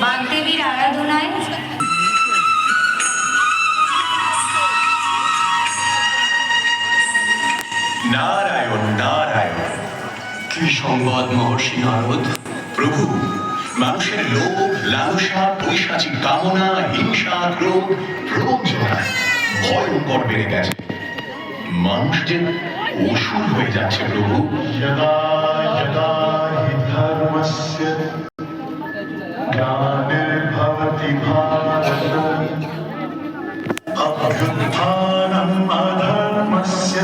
বাগদেবীর আরাধনায় নারায়ণ নারায়ণ। কি সংবাদ মহর্ষি নারদ? প্রভু, মানুষের লোভ, লালসা, পৈশাচিক কামনা, হিংসা, ক্রোধ, প্রবঞ্চনায় ভয়ঙ্কর বেড়ে গেছে। মানুষ যে অসুর হয়ে যাচ্ছে প্রভু। यदा यदा हि धर्मस्य ग्लानिर्भवति भारत अभ्युत्थानम् अधर्मस्य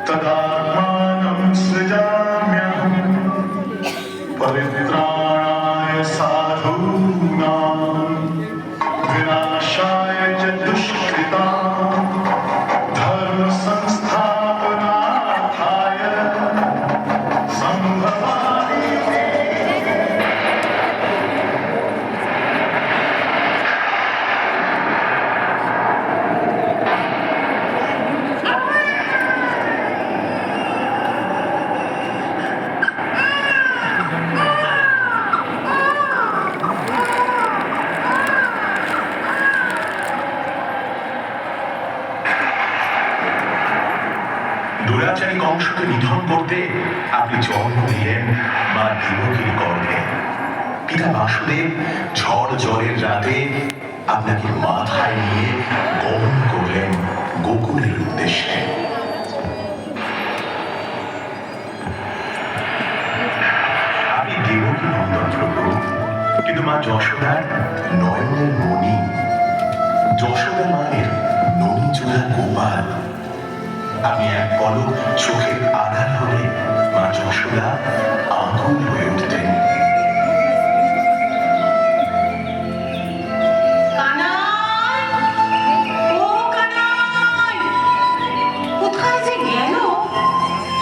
तदात्मानं सृजाम्यहम् परित्राणाय साधूनां विनाशाय च दुष्कृतां धर्म संस्थापनार्थाय संभवामि। দুরাচারী কংসকে নিধন করতে আপনি জন্ম দিলেন মা দেবকীর গর্ভে। পিতা বাসুদেব ঝড় জলের রাতে আপনাকে মাথায় নিয়ে গমন করলেন গোকুলের উদ্দেশ্যে। আপনি দেবকী নন্দন প্রভু, কিন্তু মা যশোদার নয়নের মণি, যশোদা মায়ের ননী চূড়া গোপাল। আপনি এক পলক চোখের আধার হলে মা যশোদা আকুল হয়ে উঠতেন। কোথায় যে গেল?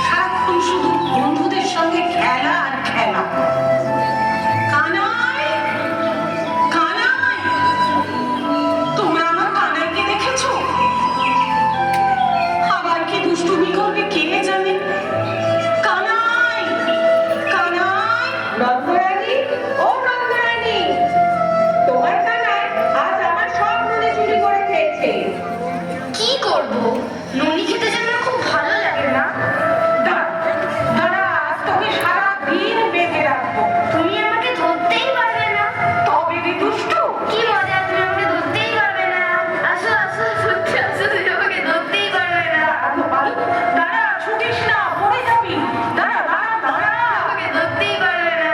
সারাক্ষণ শুধু বন্ধুদের সঙ্গে খেলা আর খেলা। কানাই, কানাই, তোমরা আমার কানাইকে দেখেছো? আবার কি দুষ্টুমি করবে কে জানে? কানাই, কানাই। নন্দরানী, ও নন্দরানী, তোমার কানাই আজ আমার সব ননি চুরি করে খেয়েছে। কি করব? ননি খেতে যেন আমার খুব ভালো লাগে না। দাঁড়া, আজ তোকে সারাদিন বেঁধে রাখবো। তুমি আমাকে ধরতেই পারবে না। তবে রে দুষ্টু। কি মজা, তুমি আমাকে ধরতেই পারবে না। আসো আসো, সত্যি আসো, তুমি আমাকে ধরতেই পারবে না। দাঁড়া, ছুটিস না, পড়ে যাবি। দাঁড়া, দাঁড়া, দাঁড়া। আমাকে ধরতেই পারবে না।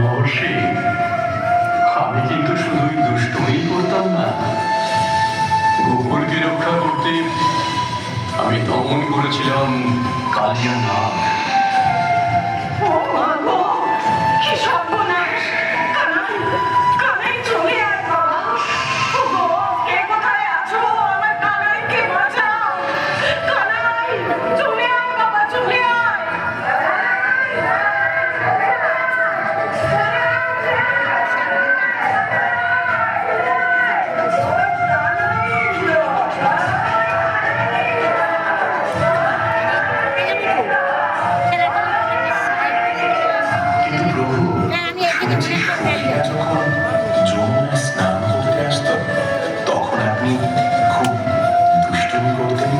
মহর্ষি, আমি কিন্তু শুধুই দুষ্টুমি করতাম না, গোকুলকে রক্ষা করতে আমি দমন করেছিলাম কালিয়া নাগ। ও মা গো, কি সর্বনাশ! কানাই, কানাই চলে আয় বাবা। ও গো, কে কোথায় আছো? আমার কানাইকে বাঁচাও। কানাই, চলে আয় বাবা, চলে আয়। কিন্তু প্রভু, শুনেছি সখীরা যখন যমুনায় স্নান করতে আসত তখন আপনি খুব দুষ্টুমি করতেন।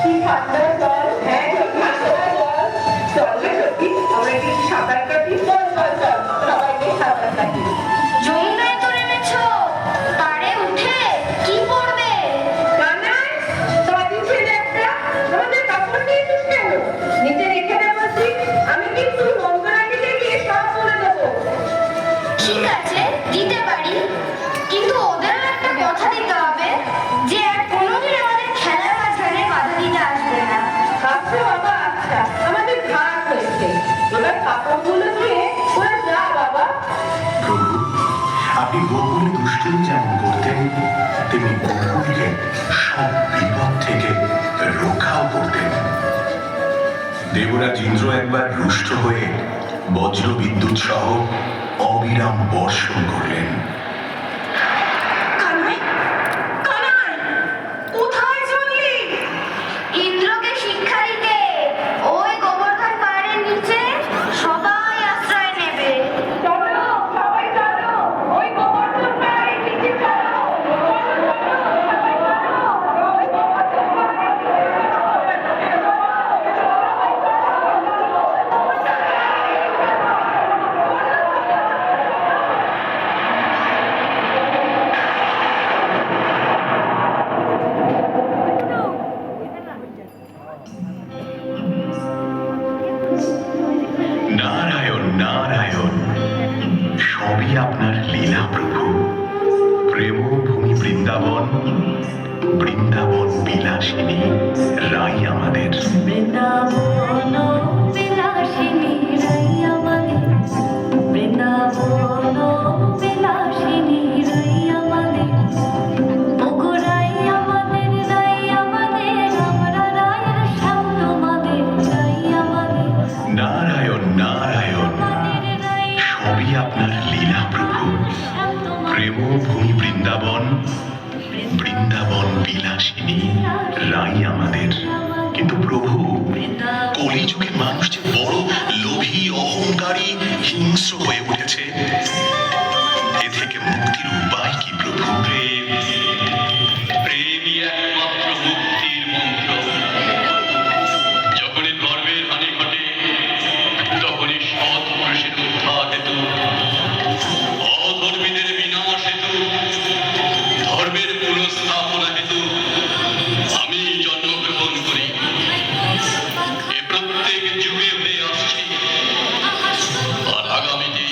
কি ঠান্ডা জল, হ্যাঁ কি ঠান্ডা জল। চল না সত্যি, আমরা কি সাঁতার কাটি? চল চল চল, সবাই মিলে সাঁতার কাটি। যমুনায় তো নেমেছো, পাড়ে উঠে কি করবে? কানাই, বাড়ি ছেলে একটা, আমাদের কাপড় নিয়েছিস কেন? নিচে রেখে দে বলছি, আমি কিন্তু মন্দিরাটিকে গিয়ে সব বলে দেবো। ঠিক আছে, দিতে পারি, কিন্তু ওদেরও একটা কথা দিতে হবে যে আর কোনোদিন আমাদের খেলার মাঝখানে বাধা দিতে আসবে না। আচ্ছা বাবা, আচ্ছা, আমাদের ঘাট হয়েছে, এবার কাপড়গুলো ধুয়ে ওরা যা বাবা। প্রভু, আপনি গোকুলে দুষ্টুমি যেমন করতেন তেমনি গোকুলকে সব বিপদ থেকে রক্ষাও করতেন। দেবরাজ ইন্দ্র একবার রুষ্ট হয়ে বজ্র বিদ্যুৎ সহ অবিরাম বর্ষণ করলেন। কানাই, কানাই, কোথায় চললি? ইন্দ্রকে শিক্ষা দিতে ওই গোবর্ধন পাহাড়ের নিচে সবাই আশ্রয় নেবে। চলো সবাই চলো, ওই গোবর্ধন পাহাড়ের নিচে চলো। নারায়ণ নারায়ণ, সবই আপনার লীলা প্রভু। প্রেম ভূমি বৃন্দাবন, বৃন্দাবন বিলাসিনী রাই আমাদের। বৃন্দাবন বিলাসিনী রাই আমাদের, বৃন্দাবন বিলাসিনী রাই আমাদের, ওগো রাই আমাদের, রাই আমাদের, আমরা রায়ের শ্যাম তোমাদের, রাই আমাদের, নারায়ণ নারায়ণ, আমাদের রাই সবই আপনার লীলা প্রভু। শ্যাম তোমাদের, প্রেম ভূমি বৃন্দাবন, বৃন্দাবন বিলাসিনী রাই আমাদের। কিন্তু প্রভু, কলিযুগে মানুষ যে বড় লোভী, অহংকারী, হিংস্র হয়ে উঠেছে, এ থেকে মুক্তির উপায় কি প্রভু? প্রেমই একমাত্র মুক্তির মন্ত্র। যখনই ধর্মের হানি ঘটে তখনই সৎ পুরুষের উদ্ধার হেতু, অধর্মীদের বিনাশ হেতু, ধর্মের পুনঃস্থাপনা হেতু আমি জন্মগ্রহণ করি। এ প্রত্যেক যুগে হয়ে আসছি, আর আগামী দিন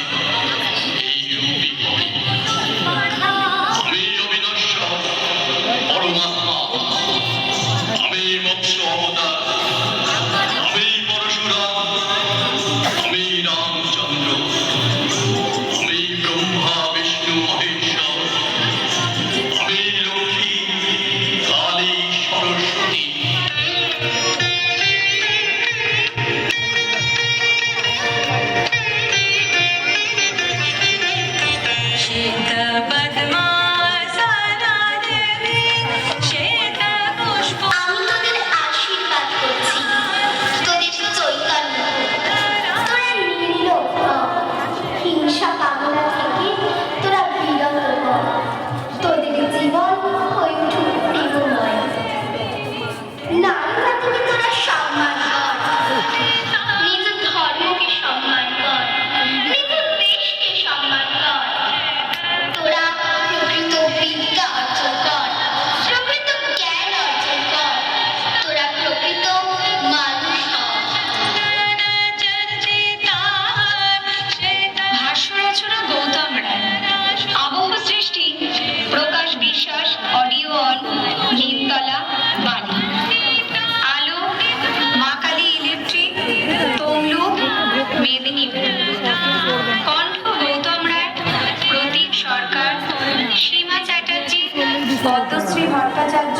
পদ্মশ্রী ভট্টাচার্য,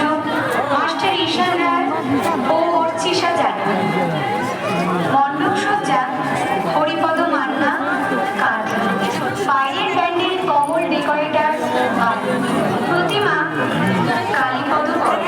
মাস্টার ঈশান রায় ও অর্চিষা জানা। মণ্ডপ সজ্জা হরিপদ মান্না কাঠ। বাইরের ব্যান্ডের কমল ডেকোরেটর প্রতিমা কালীপদ কর।